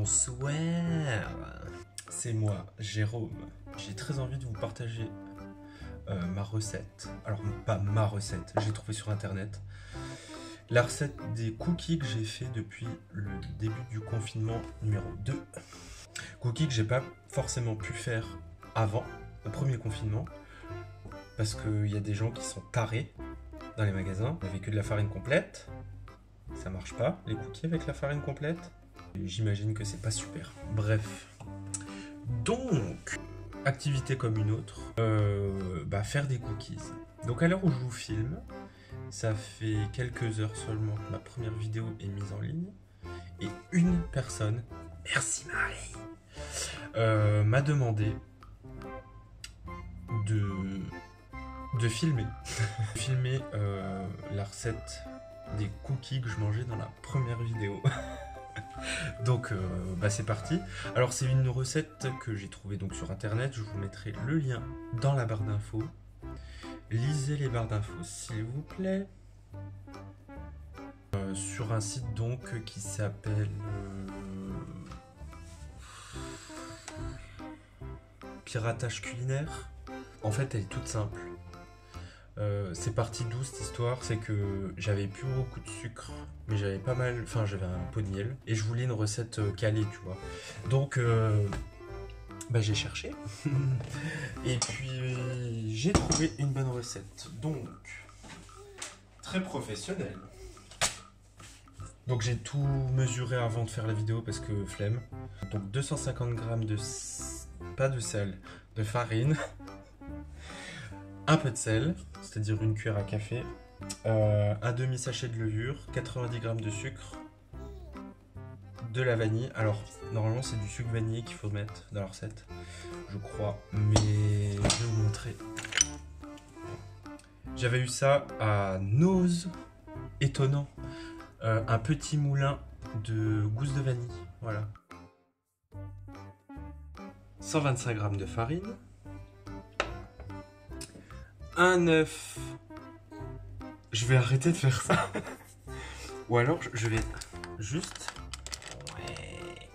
Bonsoir, c'est moi, Jérôme. J'ai très envie de vous partager ma recette. Alors, pas ma recette, j'ai trouvé sur internet. La recette des cookies que j'ai fait depuis le début du confinement numéro 2. Cookies que j'ai pas forcément pu faire avant le premier confinement. Parce qu'il y a des gens qui sont tarés dans les magasins. Avec que de la farine complète. Ça marche pas, les cookies avec la farine complète. J'imagine que c'est pas super. Bref. Donc, activité comme une autre, faire des cookies. Donc à l'heure où je vous filme, ça fait quelques heures seulement que ma première vidéo est mise en ligne. Et une personne, merci Marie, m'a demandé de filmer. Filmer la recette des cookies que je mangeais dans la première vidéo. Donc c'est parti. Alors c'est une recette que j'ai trouvée donc sur internet. Je vous mettrai le lien dans la barre d'infos. Lisez les barres d'infos s'il vous plaît. Sur un site donc qui s'appelle Piratage culinaire. En fait elle est toute simple. C'est parti d'où cette histoire? C'est que j'avais plus beaucoup de sucre, mais j'avais pas mal, enfin j'avais un pot de miel et je voulais une recette calée, tu vois. Donc j'ai cherché et puis j'ai trouvé une bonne recette. Donc très professionnelle. Donc j'ai tout mesuré avant de faire la vidéo parce que flemme. Donc 250 g de pas de sel, de farine. Un peu de sel, c'est-à-dire une cuillère à café, un demi-sachet de levure, 90 g de sucre, de la vanille. Alors, normalement, c'est du sucre vanillé qu'il faut mettre dans la recette, je crois, mais je vais vous montrer. J'avais eu ça à Noz, étonnant, un petit moulin de gousse de vanille, voilà. 125 g de farine. Un œuf. Je vais arrêter de faire ça. Ou alors je vais juste. Ouais.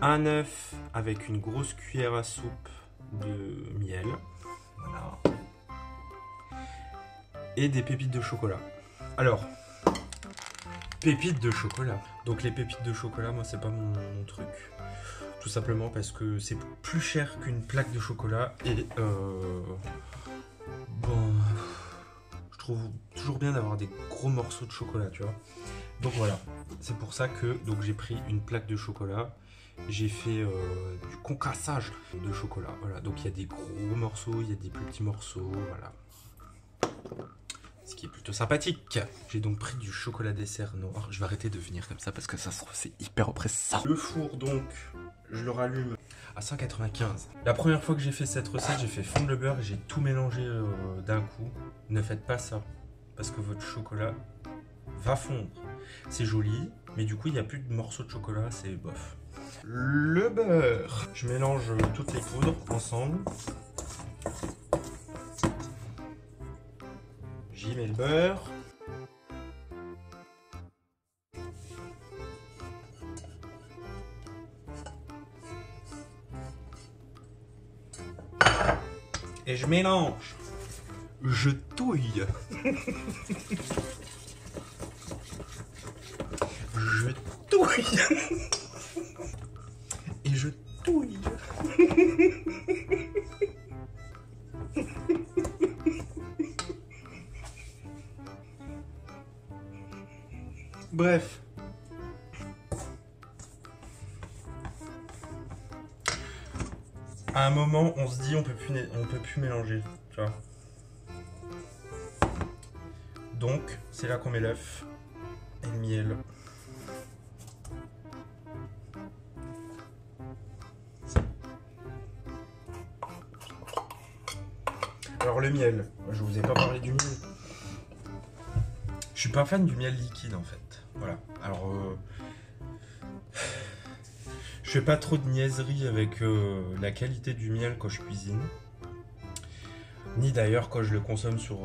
Un œuf avec une grosse cuillère à soupe de miel. Voilà. Et des pépites de chocolat. Alors, pépites de chocolat. Donc les pépites de chocolat, moi c'est pas mon truc. Tout simplement parce que c'est plus cher qu'une plaque de chocolat et je trouve toujours bien d'avoir des gros morceaux de chocolat, tu vois. Donc voilà, c'est pour ça que j'ai pris une plaque de chocolat, j'ai fait du concassage de chocolat. Voilà, donc il y a des gros morceaux, il y a des plus petits morceaux, voilà. Ce qui est plutôt sympathique. J'ai donc pris du chocolat dessert noir. Je vais arrêter de venir comme ça parce que ça se trouve c'est hyper oppressant. Le four donc, je le rallume à 195. La première fois que j'ai fait cette recette, j'ai fait fondre le beurre et j'ai tout mélangé d'un coup. Ne faites pas ça parce que votre chocolat va fondre. C'est joli, mais du coup il n'y a plus de morceaux de chocolat, c'est bof. Le beurre. Je mélange toutes les poudres ensemble. J'y mets le beurre. Et je mélange. Je touille. Je touille. Et je touille. Bref. À un moment, on se dit on peut plus mélanger, tu vois. Donc, c'est là qu'on met l'œuf et le miel. Alors le miel, je vous ai pas parlé du miel. Je suis pas fan du miel liquide en fait. Voilà. Alors je fais pas trop de niaiseries avec la qualité du miel quand je cuisine. Ni d'ailleurs quand je le consomme sur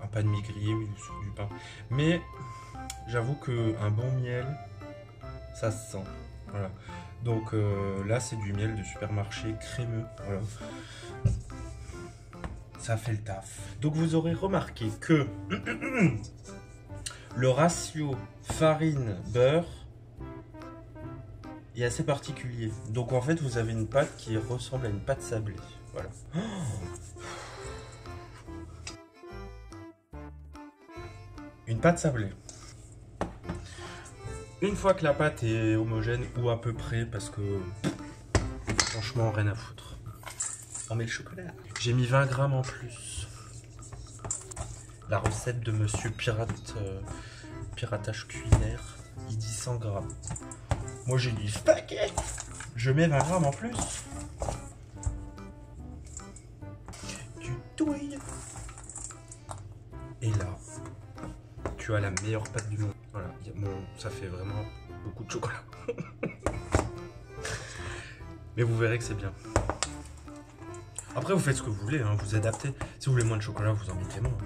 un pain de mie grillé ou sur du pain. Mais J'avoue qu'un bon miel, ça se sent. Voilà. Donc là, c'est du miel de supermarché crémeux. Voilà. Ça fait le taf. Donc vous aurez remarqué que le ratio farine-beurre est assez particulier. Donc en fait, vous avez une pâte qui ressemble à une pâte sablée. Voilà. Une pâte sablée. Une fois que la pâte est homogène, ou à peu près, parce que franchement, rien à foutre. On met le chocolat. J'ai mis 20 grammes en plus. La recette de Monsieur Pirate, Piratage culinaire, il dit 100 grammes. Moi j'ai dit paquet. Je mets 20 grammes en plus. Tu touilles. Et là, tu as la meilleure pâte du monde. Voilà, bon, ça fait vraiment beaucoup de chocolat. Mais vous verrez que c'est bien. Après, vous faites ce que vous voulez, hein, vous adaptez. Si vous voulez moins de chocolat, vous en mettez moins.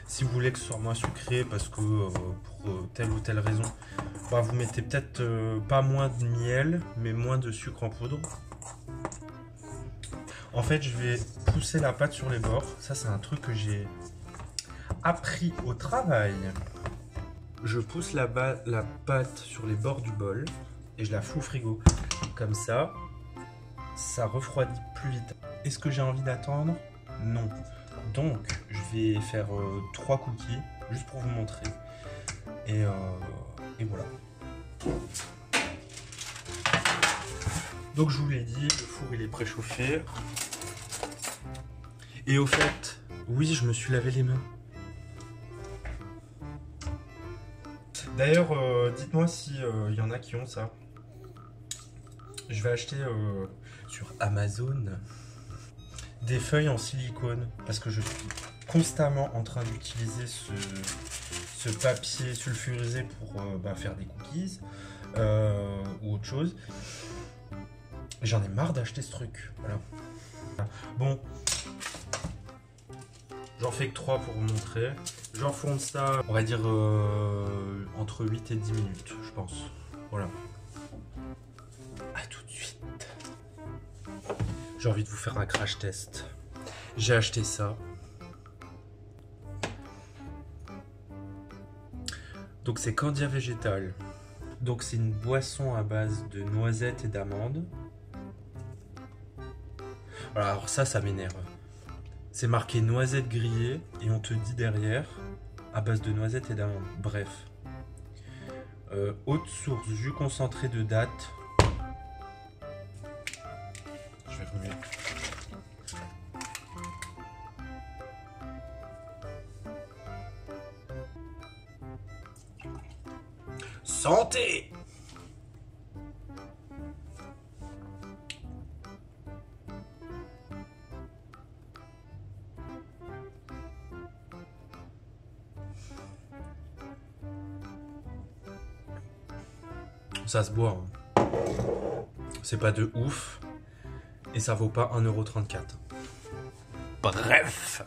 Si vous voulez que ce soit moins sucré, parce que pour telle ou telle raison, bah, vous mettez peut-être pas moins de miel, mais moins de sucre en poudre. En fait, je vais pousser la pâte sur les bords. Ça, c'est un truc que j'ai appris au travail. Je pousse la pâte sur les bords du bol et je la fous au frigo. Comme ça, ça refroidit plus vite. Est-ce que j'ai envie d'attendre? Non. Donc, je vais faire 3 cookies, juste pour vous montrer. Et voilà. Donc, je vous l'ai dit, le four, il est préchauffé. Et au fait, oui, je me suis lavé les mains. D'ailleurs, dites-moi si y en a qui ont ça. Je vais acheter sur Amazon des feuilles en silicone parce que je suis constamment en train d'utiliser ce papier sulfurisé pour faire des cookies ou autre chose. J'en ai marre d'acheter ce truc. Voilà. Bon, j'en fais que 3 pour vous montrer. J'enfonce ça, on va dire entre 8 et 10 minutes, je pense. Voilà. À tout de suite. J'ai envie de vous faire un crash test. J'ai acheté ça. Donc c'est Candia végétal. Donc c'est une boisson à base de noisettes et d'amandes. Voilà, alors ça m'énerve. C'est marqué noisettes grillées et on te dit derrière à base de noisettes et d'amandes. Bref. Haute source, jus concentré de dattes. Je vais remettre. Santé! Ça se boit. Hein. C'est pas de ouf. Et ça vaut pas 1,34 €. Bref.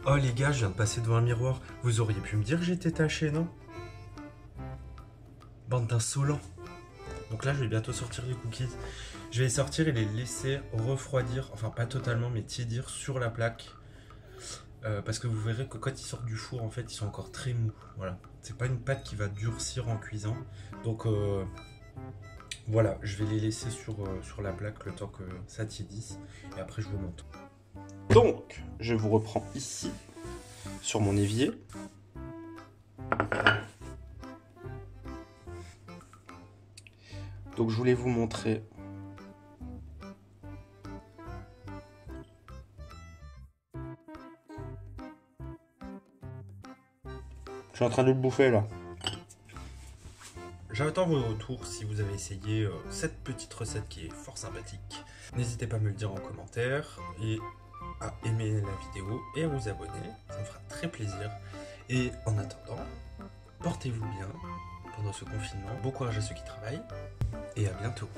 Oh les gars, je viens de passer devant un miroir. Vous auriez pu me dire que j'étais taché, non? Bande d'insolents. Donc là, je vais bientôt sortir les cookies. Je vais les sortir et les laisser refroidir. Enfin, pas totalement, mais tiédir sur la plaque. Parce que vous verrez que quand ils sortent du four, en fait, ils sont encore très mous. Voilà. C'est pas une pâte qui va durcir en cuisant. Donc, voilà. Je vais les laisser sur la plaque le temps que ça tiédisse. Et après, je vous montre. Donc, je vous reprends ici, sur mon évier. Donc, je voulais vous montrer. Je suis en train de le bouffer là. J'attends vos retours si vous avez essayé cette petite recette qui est fort sympathique. N'hésitez pas à me le dire en commentaire et à aimer la vidéo et à vous abonner. Ça me fera très plaisir. Et en attendant, portez-vous bien pendant ce confinement. Bon courage à ceux qui travaillent et à bientôt.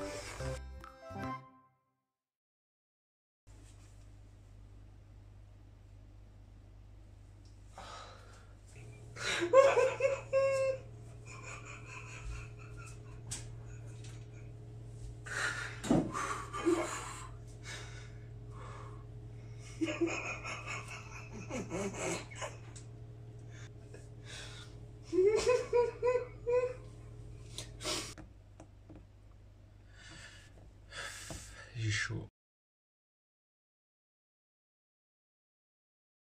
J'ai chaud.